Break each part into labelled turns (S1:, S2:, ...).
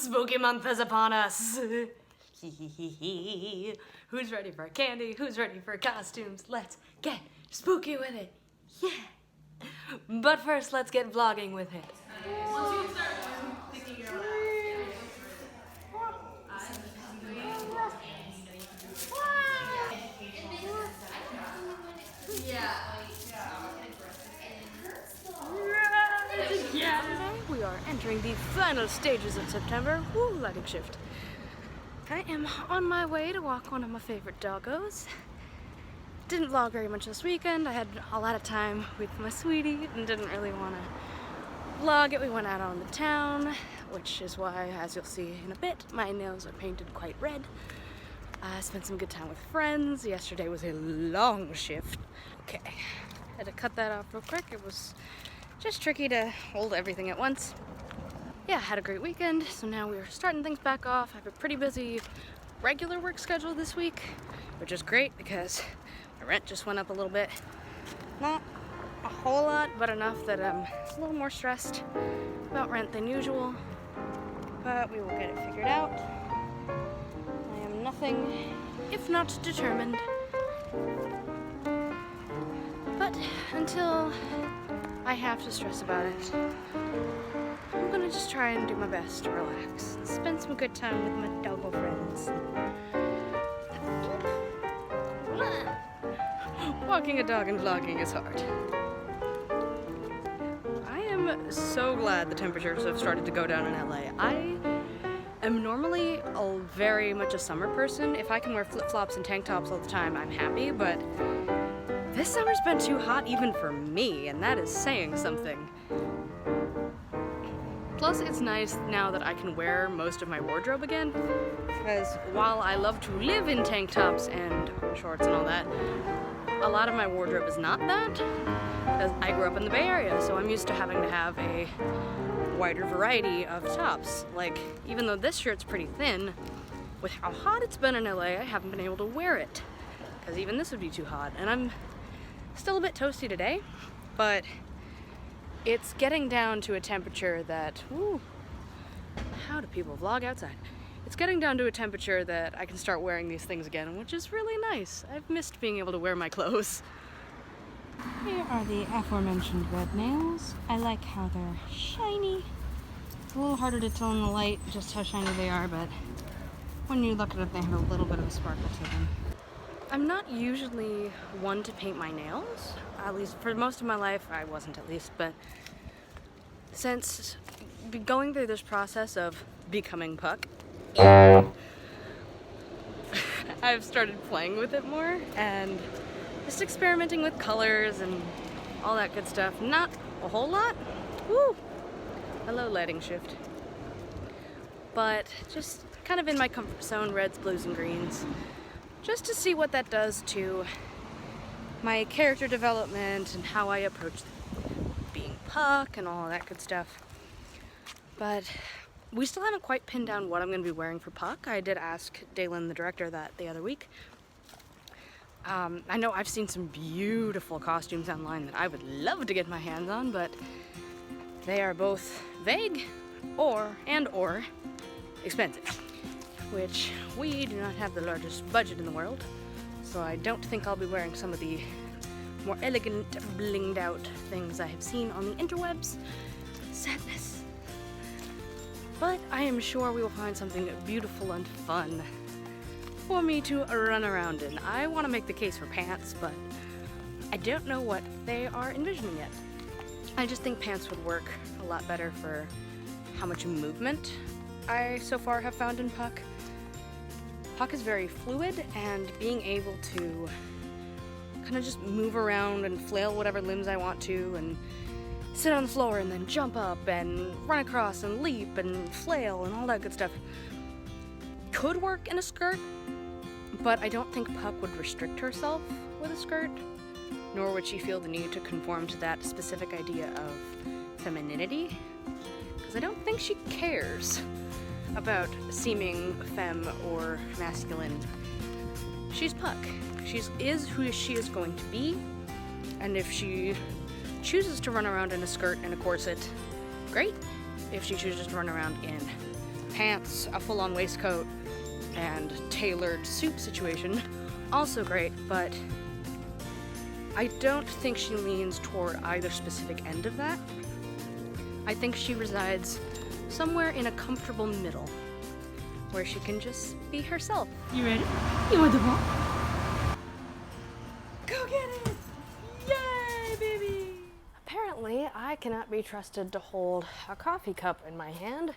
S1: Spooky month is upon us. Who's ready for candy? Who's ready for costumes? Let's get spooky with it. Yeah. But first, let's get vlogging with it.
S2: Once you start picking your
S1: We are entering the final stages of September. Woo, lighting shift. I am on my way to walk one of my favorite doggos. Didn't vlog very much this weekend. I had a lot of time with my sweetie and didn't really want to vlog it. We went out on the town, which is why, as you'll see in a bit, my nails are painted quite red. I spent some good time with friends. Yesterday was a long shift. Okay, had to cut that off real quick. It was just tricky to hold everything at once. Yeah, had a great weekend, so now we're starting things back off. I have a pretty busy regular work schedule this week, which is great because my rent just went up a little bit. Not a whole lot, but enough that I'm a little more stressed about rent than usual. But we will get it figured out. I am nothing if not determined. But until I have to stress about it, I'm gonna just try and do my best to relax and spend some good time with my doggo friends. Walking a dog and vlogging is hard. I am so glad the temperatures have started to go down in LA. I am normally very much a summer person. If I can wear flip-flops and tank tops all the time, I'm happy, but this summer's been too hot even for me, and that is saying something. Plus, it's nice now that I can wear most of my wardrobe again, because while I love to live in tank tops and shorts and all that, a lot of my wardrobe is not that, because I grew up in the Bay Area, so I'm used to having to have a wider variety of tops. Like, even though this shirt's pretty thin, with how hot it's been in LA, I haven't been able to wear it, because even this would be too hot. And I'm still a bit toasty today, but it's getting down to a temperature that, woo, how do people vlog outside? It's getting down to a temperature that I can start wearing these things again, which is really nice. I've missed being able to wear my clothes. Here are the aforementioned red nails. I like how they're shiny. It's a little harder to tell in the light just how shiny they are, but when you look at it, they have a little bit of a sparkle to them. I'm not usually one to paint my nails. At least for most of my life, I wasn't at least, but since going through this process of becoming Puck, I've started playing with it more and just experimenting with colors and all that good stuff. Not a whole lot. Woo! Hello, lighting shift. But just kind of in my comfort zone, reds, blues, and greens. Just to see what that does to my character development and how I approach being Puck and all that good stuff. But we still haven't quite pinned down what I'm going to be wearing for Puck. I did ask Dalen, the director, that the other week. I know I've seen some beautiful costumes online that I would love to get my hands on, but they are both vague or expensive, which we do not have the largest budget in the world, so I don't think I'll be wearing some of the more elegant, blinged out things I have seen on the interwebs. Sadness. But I am sure we will find something beautiful and fun for me to run around in. I want to make the case for pants, but I don't know what they are envisioning yet. I just think pants would work a lot better for how much movement I so far have found in Puck. Puck is very fluid, and being able to kind of just move around and flail whatever limbs I want to, and sit on the floor and then jump up and run across and leap and flail and all that good stuff could work in a skirt, but I don't think Puck would restrict herself with a skirt, nor would she feel the need to conform to that specific idea of femininity, because I don't think she cares about seeming femme or masculine. She's Puck. She is who she is going to be, and if she chooses to run around in a skirt and a corset, great. If she chooses to run around in pants, a full-on waistcoat, and tailored suit situation, also great, but I don't think she leans toward either specific end of that. I think she resides somewhere in a comfortable middle, where she can just be herself.
S2: You ready? You want the ball?
S1: Go get it! Yay, baby! Apparently, I cannot be trusted to hold a coffee cup in my hand,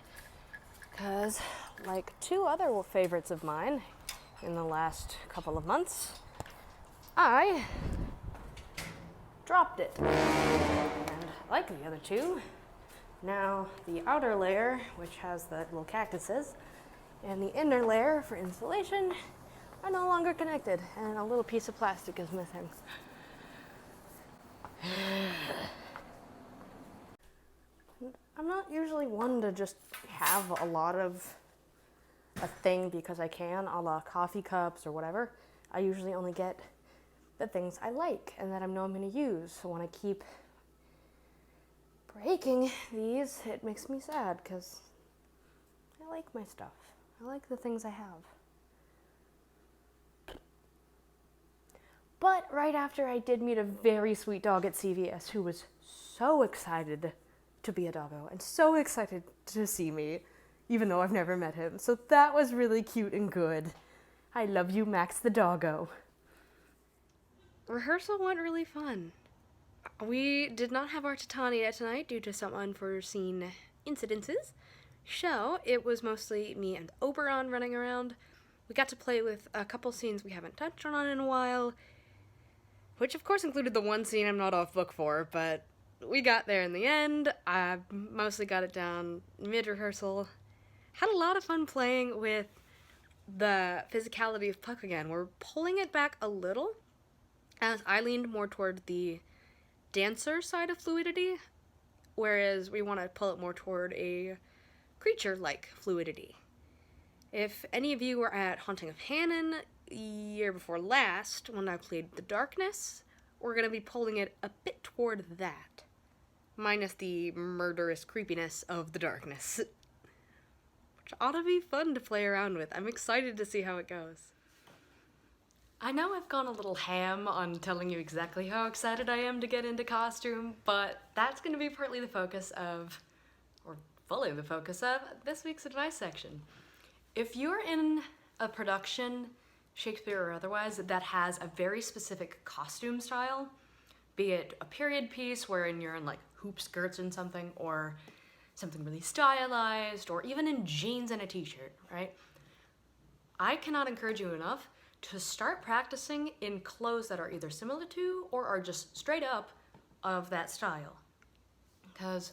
S1: because like two other favorites of mine in the last couple of months, I dropped it. And like the other two, now the outer layer, which has the little cactuses, and the inner layer for insulation are no longer connected, and a little piece of plastic is missing. I'm not usually one to just have a lot of a thing because I can, a la coffee cups or whatever. I usually only get the things I like and that I know I'm going to use. So when I keep breaking these, it makes me sad because I like my stuff. I like the things I have. But right after I did meet a very sweet dog at CVS who was so excited to be a doggo and so excited to see me, even though I've never met him. So that was really cute and good. I love you, Max the doggo. Rehearsal went really fun. We did not have our Titania tonight due to some unforeseen incidences. So it was mostly me and Oberon running around. We got to play with a couple scenes we haven't touched on in a while, which of course included the one scene I'm not off book for, but we got there in the end. I mostly got it down mid-rehearsal. Had a lot of fun playing with the physicality of Puck again. We're pulling it back a little, as I leaned more toward the dancer side of fluidity, whereas we want to pull it more toward a creature-like fluidity. If any of you were at Haunting of Hannon year before last, when I played the darkness, we're going to be pulling it a bit toward that, minus the murderous creepiness of the darkness, which ought to be fun to play around with. I'm excited to see how it goes. I know I've gone a little ham on telling you exactly how excited I am to get into costume, but that's going to be partly the focus of, or fully the focus of, this week's advice section. If you're in a production, Shakespeare or otherwise, that has a very specific costume style, be it a period piece wherein you're in like hoop skirts and something, or something really stylized, or even in jeans and a t-shirt, right? I cannot encourage you enough to start practicing in clothes that are either similar to or are just straight up of that style. Because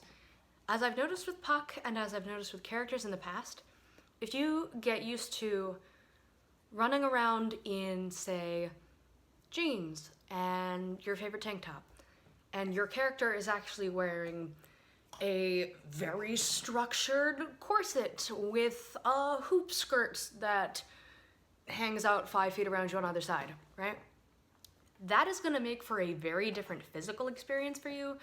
S1: as I've noticed with Puck and as I've noticed with characters in the past, if you get used to running around in, say, jeans and your favorite tank top, and your character is actually wearing a very structured corset with a hoop skirt that hangs out 5 feet around you on either side, right? That is going to make for a very different physical experience for you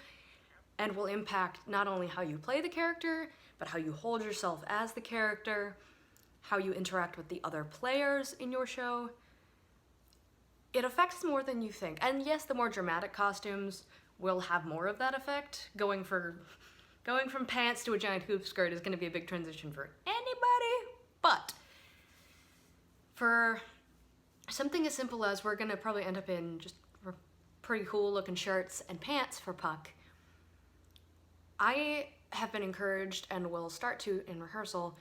S1: and will impact not only how you play the character, but how you hold yourself as the character, how you interact with the other players in your show. It affects more than you think. And yes, the more dramatic costumes will have more of that effect. Going from pants to a giant hoop skirt is going to be a big transition for anybody, but for something as simple as we're going to probably end up in just pretty cool looking shirts and pants for Puck, I have been encouraged and will start to, in rehearsal,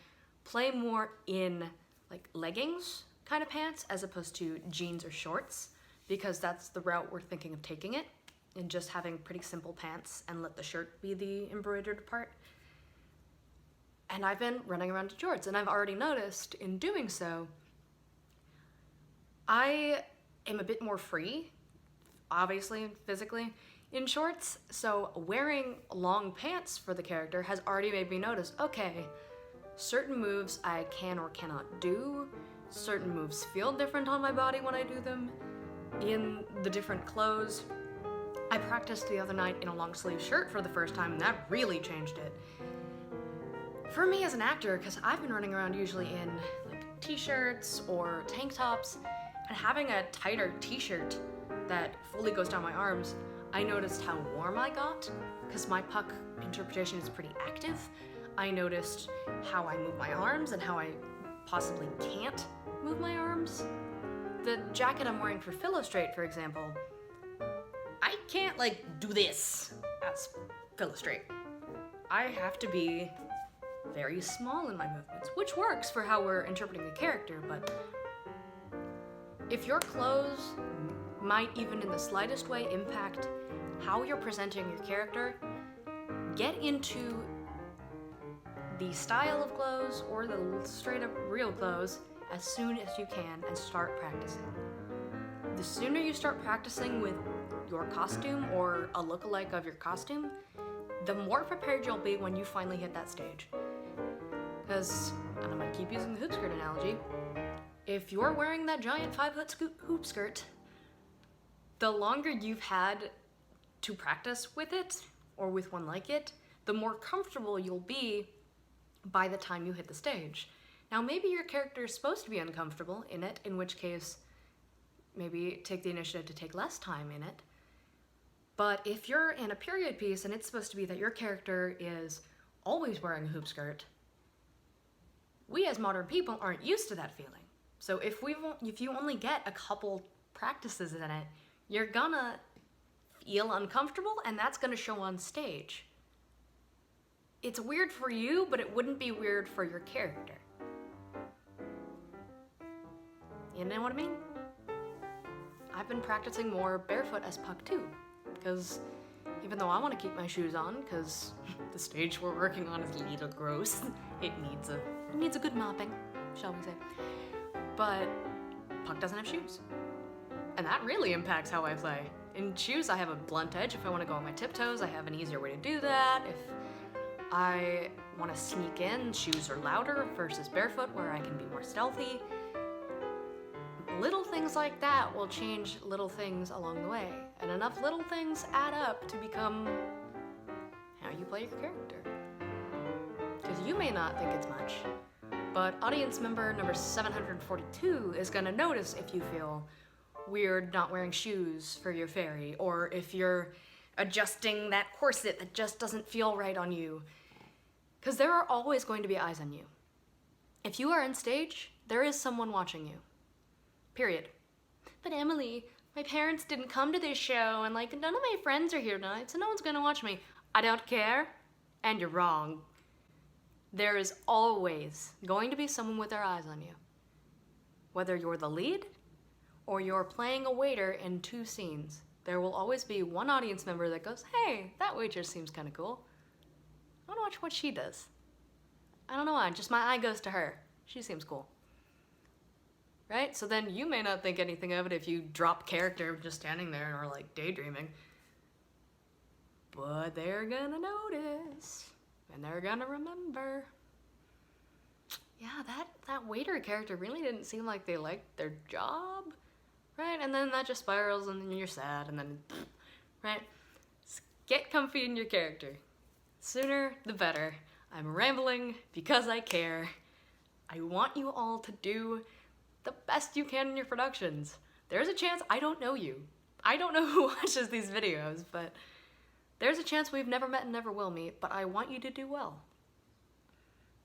S1: play more in like leggings kind of pants as opposed to jeans or shorts, because that's the route we're thinking of taking it, and just having pretty simple pants and let the shirt be the embroidered part. And I've been running around in shorts, and I've already noticed in doing so, I am a bit more free, obviously, physically, in shorts, so wearing long pants for the character has already made me notice, okay, certain moves I can or cannot do, certain moves feel different on my body when I do them, in the different clothes. I practiced the other night in a long sleeve shirt for the first time, and that really changed it. For me as an actor, because I've been running around usually in like t-shirts or tank tops, and having a tighter t-shirt that fully goes down my arms, I noticed how warm I got, because my puck interpretation is pretty active. I noticed how I move my arms and how I possibly can't move my arms. The jacket I'm wearing for Philostrate, for example, I can't like do this as Philostrate. I have to be very small in my movements, which works for how we're interpreting the character, but if your clothes might even in the slightest way impact how you're presenting your character, get into the style of clothes or the straight up real clothes as soon as you can and start practicing. The sooner you start practicing with your costume or a lookalike of your costume, the more prepared you'll be when you finally hit that stage. Because, and I'm gonna keep using the hoop skirt analogy, if you're wearing that giant 5-foot hoop skirt, the longer you've had to practice with it, or with one like it, the more comfortable you'll be by the time you hit the stage. Now maybe your character is supposed to be uncomfortable in it, in which case maybe take the initiative to take less time in it. But if you're in a period piece and it's supposed to be that your character is always wearing a hoop skirt, we as modern people aren't used to that feeling. So if you only get a couple practices in it, you're gonna feel uncomfortable and that's gonna show on stage. It's weird for you, but it wouldn't be weird for your character. You know what I mean? I've been practicing more barefoot as Puck too, because even though I want to keep my shoes on, because the stage we're working on is a little gross, it needs a good mopping, shall we say. But Puck doesn't have shoes, and that really impacts how I play. In shoes, I have a blunt edge. If I want to go on my tiptoes, I have an easier way to do that. If I want to sneak in, shoes are louder versus barefoot, where I can be more stealthy. Little things like that will change little things along the way, and enough little things add up to become how you play your character. Because you may not think it's much, but audience member number 742 is gonna notice if you feel weird not wearing shoes for your fairy, or if you're adjusting that corset that just doesn't feel right on you. Because there are always going to be eyes on you. If you are on stage, there is someone watching you. Period. But Emily, my parents didn't come to this show, and like none of my friends are here tonight, so no one's gonna watch me. I don't care, and you're wrong. There is always going to be someone with their eyes on you. Whether you're the lead, or you're playing a waiter in 2 scenes, there will always be one audience member that goes, hey, that waitress seems kind of cool. I wanna watch what she does. I don't know why, just my eye goes to her. She seems cool. Right? So then you may not think anything of it if you drop character just standing there or like daydreaming. But they're gonna notice, and they're gonna remember. Yeah, that waiter character really didn't seem like they liked their job. Right? And then that just spirals and then you're sad and then, right? Just get comfy in your character. Sooner the better. I'm rambling because I care. I want you all to do the best you can in your productions. There's a chance I don't know you. I don't know who watches these videos, but there's a chance we've never met and never will meet, but I want you to do well.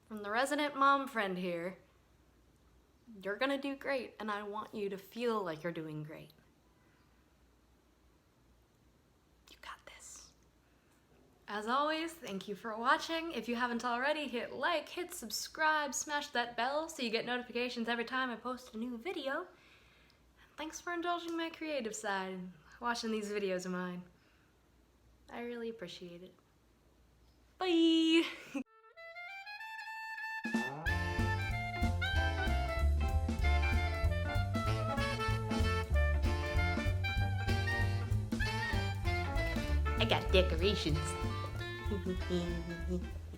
S1: From the resident mom friend here, you're gonna do great, and I want you to feel like you're doing great. You got this. As always, thank you for watching. If you haven't already, hit like, hit subscribe, smash that bell so you get notifications every time I post a new video. And thanks for indulging my creative side and watching these videos of mine. I really appreciate it. Bye! I got decorations.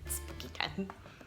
S1: It's spooky time.